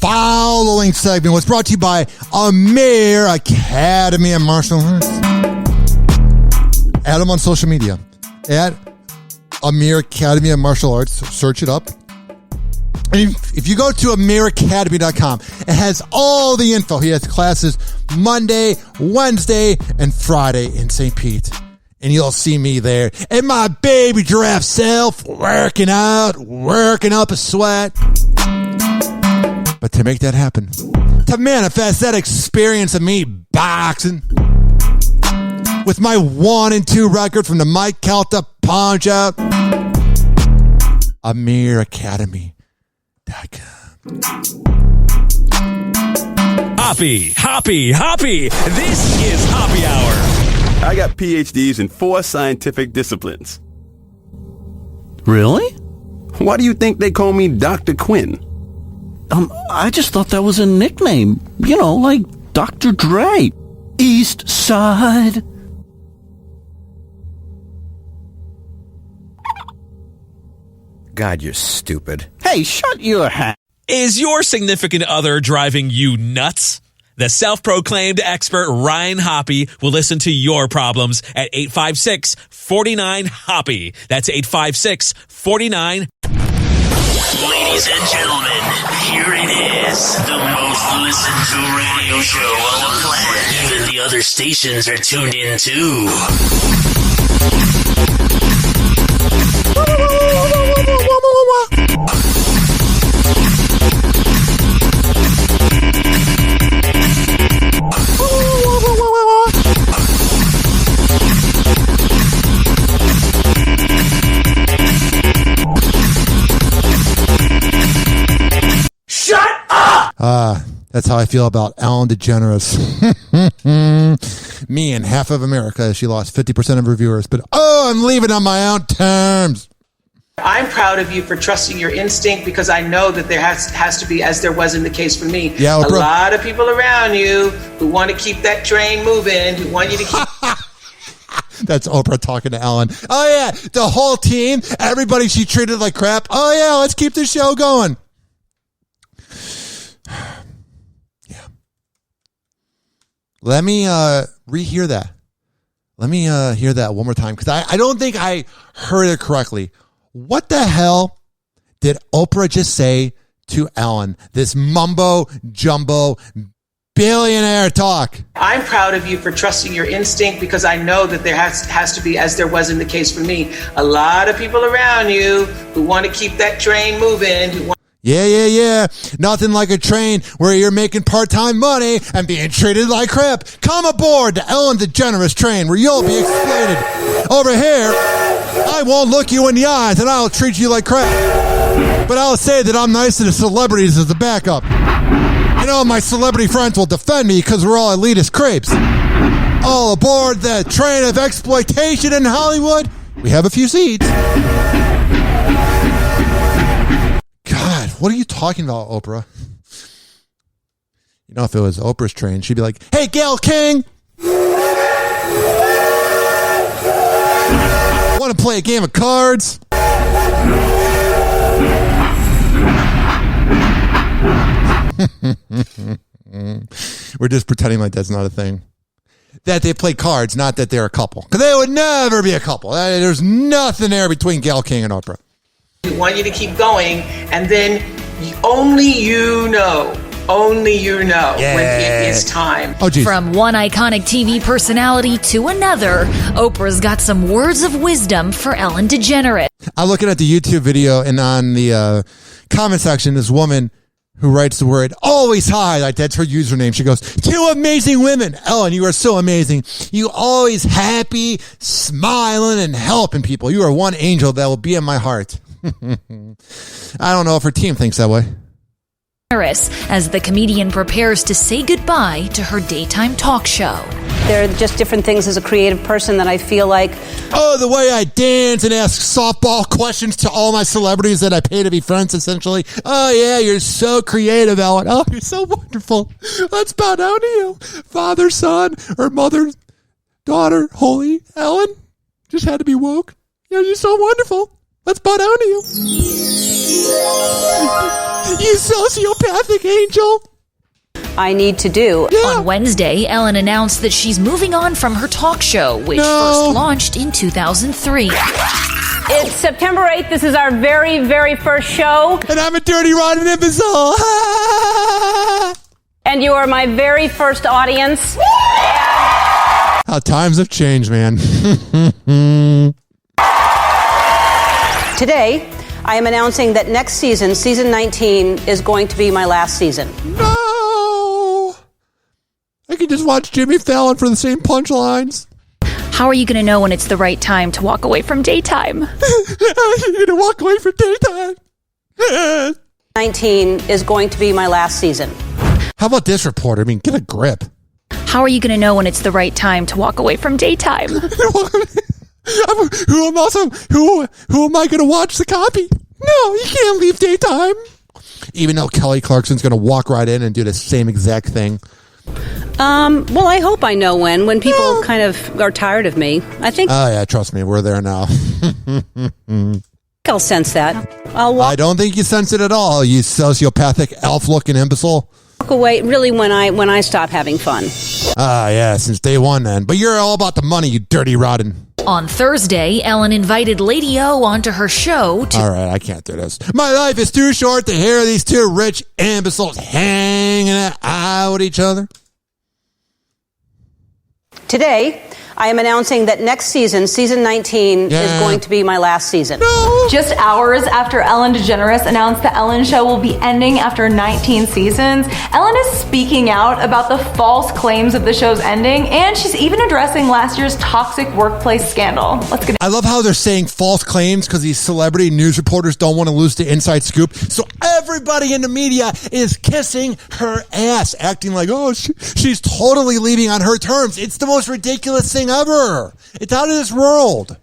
following segment was brought to you by Amir Academy of Martial Arts. Add them on social media at Amir Academy of Martial Arts. Search it up. And if you go to amiracademy.com, it has all the info. He has classes Monday, Wednesday, and Friday in St. Pete. And you'll see me there and my baby giraffe self working up a sweat. But to make that happen, to manifest that experience of me boxing with my 1-2 record from the Mike Calta Punch Out, AmirAcademy.com. Hoppy. This is Hoppy Hour. I got PhDs in 4 scientific disciplines. Really? Why do you think they call me Dr. Quinn? I just thought that was a nickname. You know, like Dr. Dre. East Side. God, you're stupid. Hey, shut your hat. Is your significant other driving you nuts? The self-proclaimed expert Ryan Hoppe will listen to your problems at 856-49-HOPPY. That's 856-49. Ladies and gentlemen, here it is, the most listened to radio show on the planet. Even the other stations are tuned in too. Shut up! That's how I feel about Ellen DeGeneres. Me and half of America. She lost 50% of her viewers. But, I'm leaving on my own terms. I'm proud of you for trusting your instinct because I know that there has to be, as there was in the case for me, Yeah, a lot of people around you who want to keep that train moving, who want you to keep... That's Oprah talking to Ellen. Oh, yeah, the whole team, everybody she treated like crap. Oh, yeah, let's keep the show going. Yeah. Let me rehear that. Let me hear that one more time because I don't think I heard it correctly. What the hell did Oprah just say to Ellen? This mumbo jumbo billionaire talk. I'm proud of you for trusting your instinct because I know that there has to be, as there was in the case for me, a lot of people around you who want to keep that train moving. Yeah. Nothing like a train where you're making part-time money and being treated like crap. Come aboard the Ellen DeGeneres train where you'll be exploited. Over here, I won't look you in the eyes and I'll treat you like crap. But I'll say that I'm nice to the celebrities as a backup. You know, my celebrity friends will defend me because we're all elitist crepes. All aboard the train of exploitation in Hollywood. We have a few seats. God, what are you talking about, Oprah? You know, if it was Oprah's train, she'd be like, hey, Gail King. Want to play a game of cards? We're just pretending like that's not a thing. That they play cards, not that they're a couple. Because they would never be a couple. There's nothing there between Gail King and Oprah. We want you to keep going, and then only you know when it is time. Oh, geez. From one iconic TV personality to another, Oprah's got some words of wisdom for Ellen DeGeneres. I'm looking at the YouTube video, and on the comment section, this woman who writes the word always high, like that's her username. She goes, 2 amazing women. Ellen, you are so amazing. You always happy, smiling, and helping people. You are one angel that will be in my heart. I don't know if her team thinks that way. As the comedian prepares to say goodbye to her daytime talk show. There are just different things as a creative person that I feel like... Oh, the way I dance and ask softball questions to all my celebrities that I pay to be friends, essentially. Oh, yeah, you're so creative, Ellen. Oh, you're so wonderful. Let's bow down to you. Father, son, or mother, daughter, holy. Ellen, just had to be woke. You're so wonderful. Let's bow down to you. You sociopathic angel. I need to do. Yeah. On Wednesday, Ellen announced that she's moving on from her talk show, which first launched in 2003. It's September 8th. This is our very, very first show. And I'm a dirty, rotten imbecile. And you are my very first audience. How times have changed, man. Today, I am announcing that next season, season 19, is going to be my last season. No! I can just watch Jimmy Fallon for the same punchlines. How are you going to know when it's the right time to walk away from daytime? You're going to walk away from daytime. 19 is going to be my last season. How about this reporter? I mean, get a grip. How are you going to know when it's the right time to walk away from daytime? Who am I going to watch the copy? No, you can't leave daytime. Even though Kelly Clarkson's going to walk right in and do the same exact thing. Well, I hope I know when people kind of are tired of me. I think. Oh, yeah, trust me, we're there now. I'll sense that. I don't think you sense it at all, you sociopathic, elf-looking imbecile. Walk away really when I stop having fun. Yeah, since day one then. But you're all about the money, you dirty rotten. On Thursday, Ellen invited Lady O onto her show to... All right, I can't do this. My life is too short to hear these 2 rich imbeciles hanging out with each other. Today, I am announcing that next season, season 19, is going to be my last season. No. Just hours after Ellen DeGeneres announced the Ellen Show will be ending after 19 seasons, Ellen is speaking out about the false claims of the show's ending, and she's even addressing last year's toxic workplace scandal. Let's get. I love how they're saying false claims because these celebrity news reporters don't want to lose the inside scoop. So everybody in the media is kissing her ass, acting like, oh, she's totally leaving on her terms. It's the most ridiculous thing ever. It's out of this world.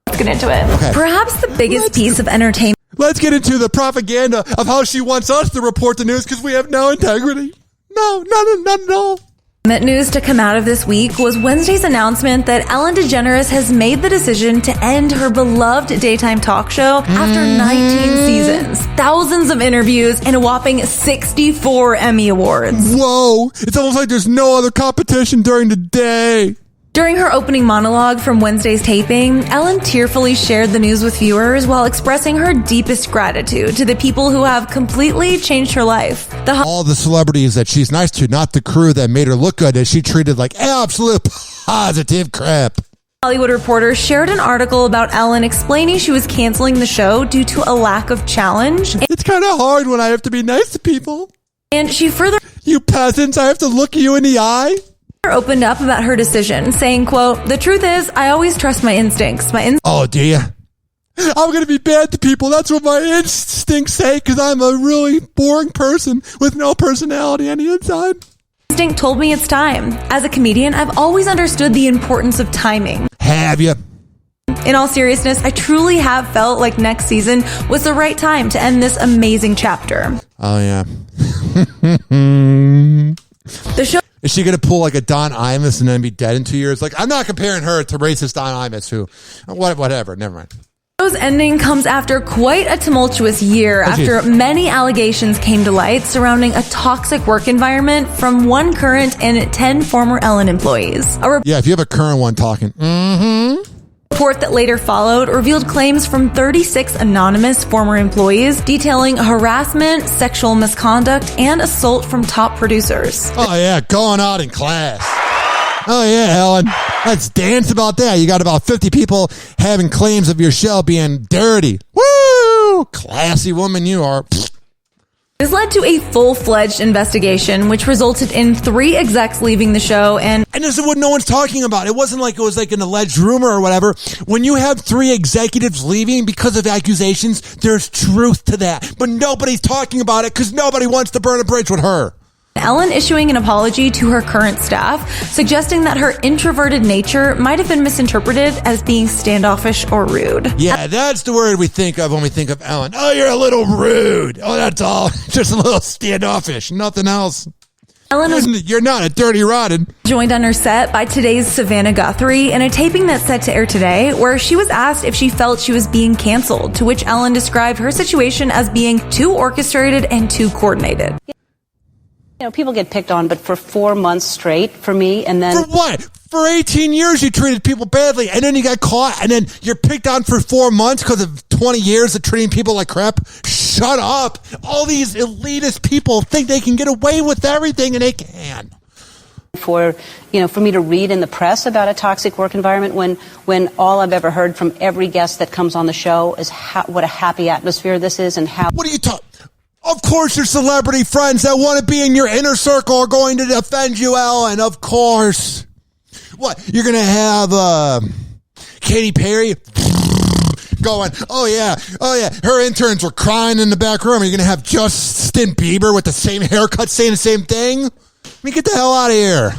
Let's get into it. Okay. Perhaps the biggest piece of entertainment. Let's get into the propaganda of how she wants us to report the news because we have no integrity. No, none at all. News to come out of this week was Wednesday's announcement that Ellen DeGeneres has made the decision to end her beloved daytime talk show after 19 seasons, thousands of interviews, and a whopping 64 Emmy Awards. Whoa, it's almost like there's no other competition during the day. During her opening monologue from Wednesday's taping, Ellen tearfully shared the news with viewers while expressing her deepest gratitude to the people who have completely changed her life. All the celebrities that she's nice to, not the crew that made her look good, that she treated like absolute positive crap. Hollywood Reporter shared an article about Ellen explaining she was canceling the show due to a lack of challenge. It's kind of hard when I have to be nice to people. And she further... You peasants, I have to look you in the eye. Opened up about her decision, saying, quote, "The truth is, I always trust my instincts. Oh, do you? I'm going to be bad to people. That's what my instincts say because I'm a really boring person with no personality on the inside. Instinct told me it's time. As a comedian, I've always understood the importance of timing." Have you? In all seriousness, I truly have felt like next season was the right time to end this amazing chapter. Oh, yeah. The show... Is she going to pull like a Don Imus and then be dead in 2 years? Like, I'm not comparing her to racist Don Imus, who, whatever, never mind. The show's ending comes after quite a tumultuous year after many allegations came to light surrounding a toxic work environment from one current and 10 former Ellen employees. Yeah, if you have a current one talking. Report that later followed revealed claims from 36 anonymous former employees detailing harassment, sexual misconduct, and assault from top producers. Oh, yeah, going out in class. Oh, yeah, Ellen. Let's dance about that. You got about 50 people having claims of your show being dirty. Woo! Classy woman you are. This led to a full-fledged investigation, which resulted in 3 execs leaving the show and this is what no one's talking about. It wasn't like it was like an alleged rumor or whatever. When you have 3 executives leaving because of accusations, there's truth to that. But nobody's talking about it because nobody wants to burn a bridge with her. Ellen issuing an apology to her current staff, suggesting that her introverted nature might have been misinterpreted as being standoffish or rude. Yeah, that's the word we think of when we think of Ellen. Oh, you're a little rude. Oh, that's all. Just a little standoffish. Nothing else. Ellen was You're not a dirty rotten. Joined on her set by today's Savannah Guthrie in a taping that's set to air today, where she was asked if she felt she was being canceled, to which Ellen described her situation as being too orchestrated and too coordinated. You know, people get picked on, but for 4 months straight for me, and then... For what? For 18 years you treated people badly, and then you got caught, and then you're picked on for 4 months because of 20 years of treating people like crap? Shut up. All these elitist people think they can get away with everything, and they can. For me to read in the press about a toxic work environment when all I've ever heard from every guest that comes on the show is what a happy atmosphere this is and how... What are you talking... Of course your celebrity friends that want to be in your inner circle are going to defend you, Ellen. Of course. What? You're going to have Katy Perry going, oh yeah, her interns were crying in the back room. Are you going to have Justin Bieber with the same haircut saying the same thing? I mean, get the hell out of here.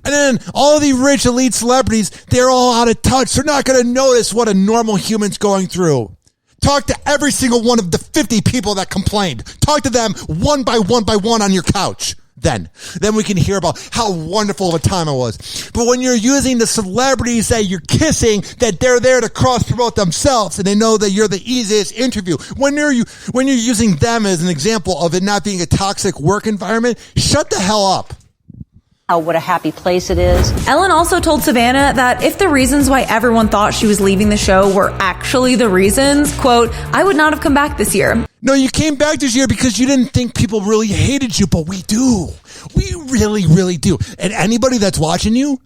And then all the rich elite celebrities, they're all out of touch. They're not going to notice what a normal human's going through. Talk to every single one of the 50 people that complained. Talk to them one by one on your couch. Then we can hear about how wonderful of a time it was. But when you're using the celebrities that you're kissing, that they're there to cross-promote themselves, and they know that you're the easiest interview, when you're using them as an example of it not being a toxic work environment, shut the hell up. What a happy place it is. Ellen also told Savannah that if the reasons why everyone thought she was leaving the show were actually the reasons, quote, I would not have come back this year. No, you came back this year because you didn't think people really hated you, but we do. We really, really do. And anybody that's watching you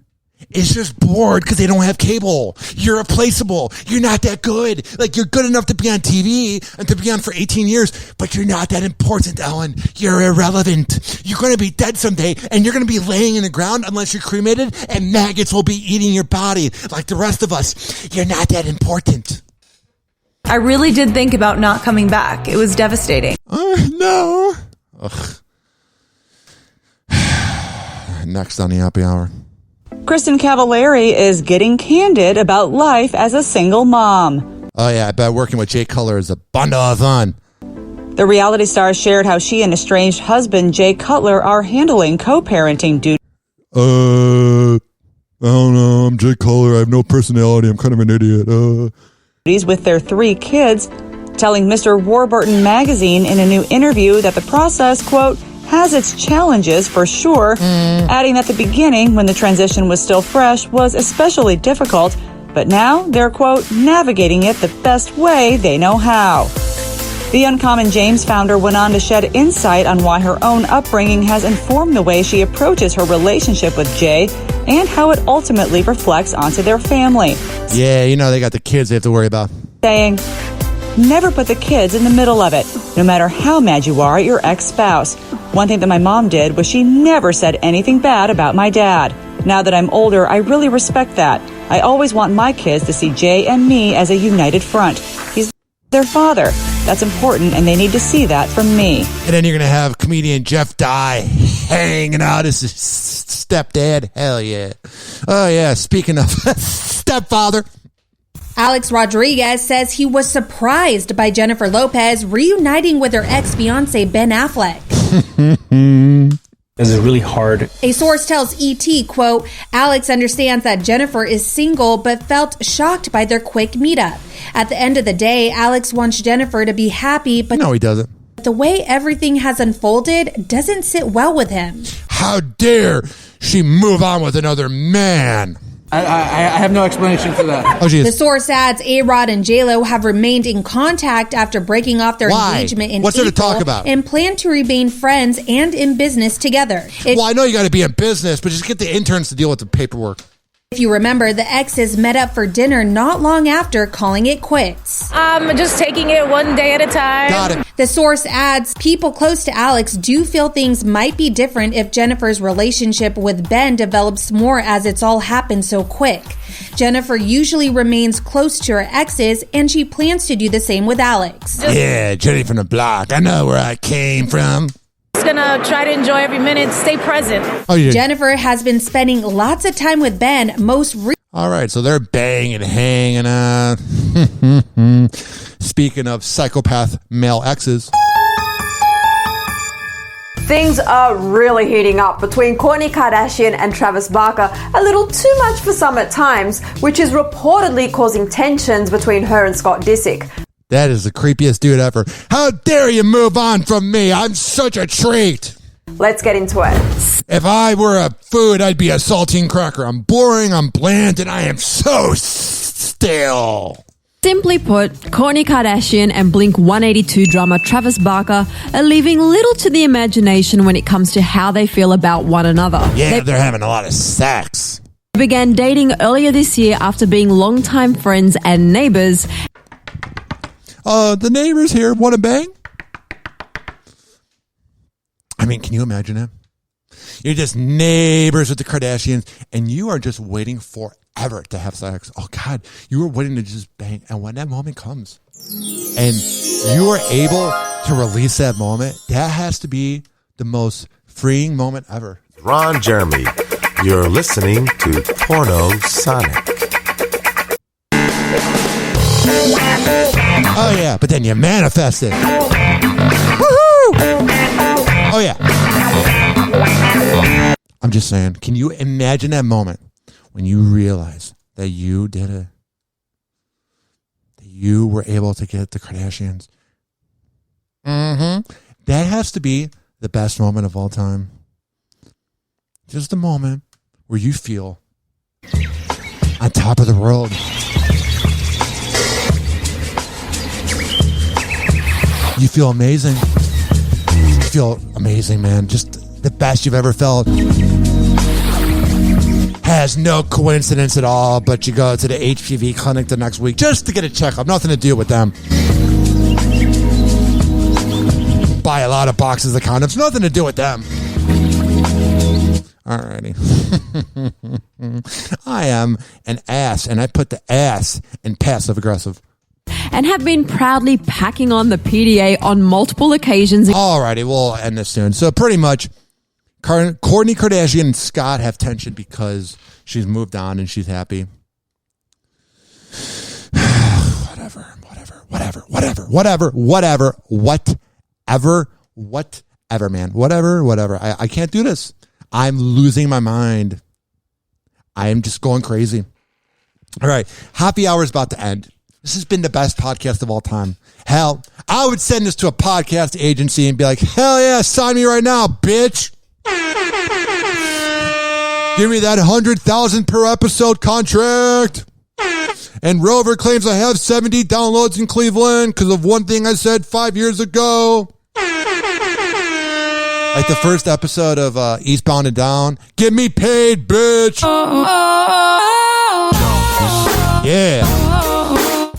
is just bored because they don't have cable. You're replaceable. You're not that good. Like, you're good enough to be on TV and to be on for 18 years, but you're not that important, Ellen. You're irrelevant. You're going to be dead someday, and you're going to be laying in the ground unless you're cremated, and maggots will be eating your body like the rest of us. You're not that important. I really did think about not coming back. It was devastating. No. Ugh. Next on the Happy Hour. Kristen Cavallari is getting candid about life as a single mom. Oh, yeah, I bet working with Jay Cutler is a bundle of fun. The reality star shared how she and estranged husband Jay Cutler are handling co-parenting duties. I don't know. I'm Jay Cutler. I have no personality. I'm kind of an idiot. With their 3 kids, telling Mr. Warburton magazine in a new interview that the process, quote, has its challenges for sure, adding that the beginning, when the transition was still fresh, was especially difficult, but now they're, quote, navigating it the best way they know how. The Uncommon James founder went on to shed insight on why her own upbringing has informed the way she approaches her relationship with Jay and how it ultimately reflects onto their family. Yeah, you know, they got the kids they have to worry about. Saying, never put the kids in the middle of it, no matter how mad you are at your ex-spouse. One thing that my mom did was she never said anything bad about my dad. Now that I'm older, I really respect that. I always want my kids to see Jay and me as a united front. He's their father. That's important, and they need to see that from me. And then you're going to have comedian Jeff Dye hanging out as his stepdad. Hell yeah. Oh, yeah. Speaking of stepfather. Alex Rodriguez says he was surprised by Jennifer Lopez reuniting with her ex-fiancé Ben Affleck. Is it really hard? A source tells ET, quote, Alex understands that Jennifer is single but felt shocked by their quick meetup. At the end of the day, Alex wants Jennifer to be happy, but no, he doesn't. The way everything has unfolded doesn't sit well with him. How dare she move on with another man? I have no explanation for that. Oh, geez. The source adds A-Rod and J-Lo have remained in contact after breaking off their engagement in What's there to April talk about? and plan to remain friends and in business together. Well, I know you got to be in business, but just get the interns to deal with the paperwork. If you remember, the exes met up for dinner not long after calling it quits. I'm just taking it one day at a time. Got it. The source adds, people close to Alex do feel things might be different if Jennifer's relationship with Ben develops more as it's all happened so quick. Jennifer usually remains close to her exes, and she plans to do the same with Alex. Yeah, Jenny from the block. I know where I came from. Just gonna try to enjoy every minute, stay present. Oh, yeah. Jennifer has been spending lots of time with Ben, All right, so they're banging, hanging out. Speaking of psychopath male exes. Things are really heating up between Kourtney Kardashian and Travis Barker, a little too much for some at times, which is reportedly causing tensions between her and Scott Disick. That is the creepiest dude ever. How dare you move on from me? I'm such a treat. Let's get into it. If I were a food, I'd be a saltine cracker. I'm boring, I'm bland, and I am so stale. Simply put, Kourtney Kardashian and Blink-182 drummer Travis Barker are leaving little to the imagination when it comes to how they feel about one another. Yeah, they're having a lot of sex. They began dating earlier this year after being longtime friends and neighbors. The neighbors here want to bang? I mean, can you imagine it? You're just neighbors with the Kardashians, and you are just waiting forever to have sex. Oh, God, you were waiting to just bang. And when that moment comes, and you are able to release that moment, that has to be the most freeing moment ever. Ron Jeremy, you're listening to Porno Sonic. Oh, yeah, but then you manifest it. Woohoo! Oh, yeah. I'm just saying, can you imagine that moment when you realize that you did it? That you were able to get the Kardashians? Mm-hmm. That has to be the best moment of all time. Just the moment where you feel on top of the world. You feel amazing. You feel amazing, man. Just the best you've ever felt. Has no coincidence at all, but you go to the HPV clinic the next week just to get a checkup. Nothing to do with them. Buy a lot of boxes of condoms. Nothing to do with them. Alrighty. I am an ass, and I put the ass in passive aggressive. And have been proudly packing on the PDA on multiple occasions. Alrighty, we'll end this soon. So pretty much, Kourtney Kardashian and Scott have tension because she's moved on and she's happy. Whatever, man. Whatever. I can't do this. I'm losing my mind. I am just going crazy. All right. Happy Hour is about to end. This has been the best podcast of all time. Hell, I would send this to a podcast agency and be like, hell yeah, sign me right now, bitch. Give me that 100,000 per episode contract. And Rover claims I have 70 downloads in Cleveland because of one thing I said 5 years ago. Like the first episode of Eastbound and Down. Get me paid, bitch. Yeah.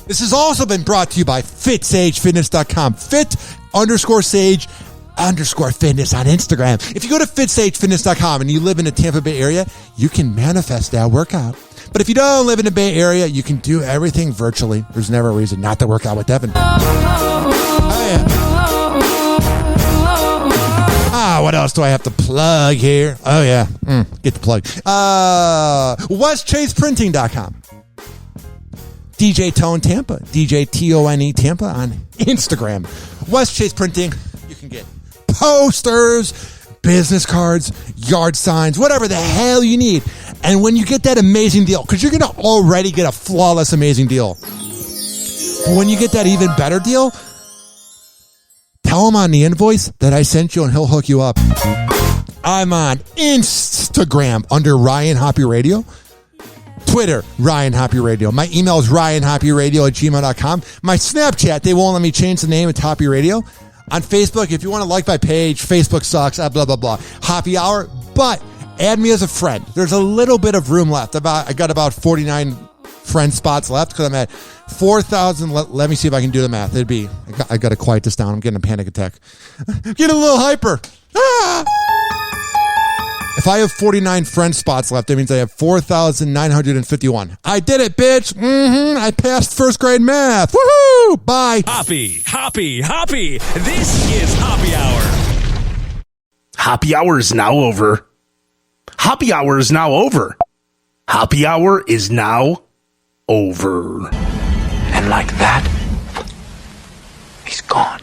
This has also been brought to you by FitSageFitness.com. Fit_Sage_Fitness on Instagram. If you go to FitSageFitness.com and you live in the Tampa Bay area, you can manifest that workout. But if you don't live in the Bay Area, you can do everything virtually. There's never a reason not to work out with Devin. Oh, yeah. What else do I have to plug here? Oh, yeah. Get the plug. WestChasePrinting.com. DJ Tone Tampa. DJ Tone Tampa on Instagram. West Chase Printing. You can get posters, business cards, yard signs, whatever the hell you need. And when you get that amazing deal, because you're going to already get a flawless, amazing deal. But when you get that even better deal, tell him on the invoice that I sent you and he'll hook you up. I'm on Instagram under Ryan Hoppe Radio. Twitter, Ryan Hoppe Radio. My email is ryanhopperadio@gmail.com. My Snapchat, they won't let me change the name. It's Hoppe Radio. On Facebook, if you want to like my page, Facebook sucks, blah, blah, blah. Happy Hour, but add me as a friend. There's a little bit of room left. I got about 49 friend spots left because I'm at 4,000. Let me see if I can do the math. I got to quiet this down. I'm getting a panic attack. I'm getting a little hyper. If I have 49 friend spots left, that means I have 4,951. I did it, bitch. I passed first grade math. Woohoo! Bye. Hoppe. This is Happy Hour. Happy Hour is now over. Happy Hour is now over. Happy Hour is now over. And like that, he's gone.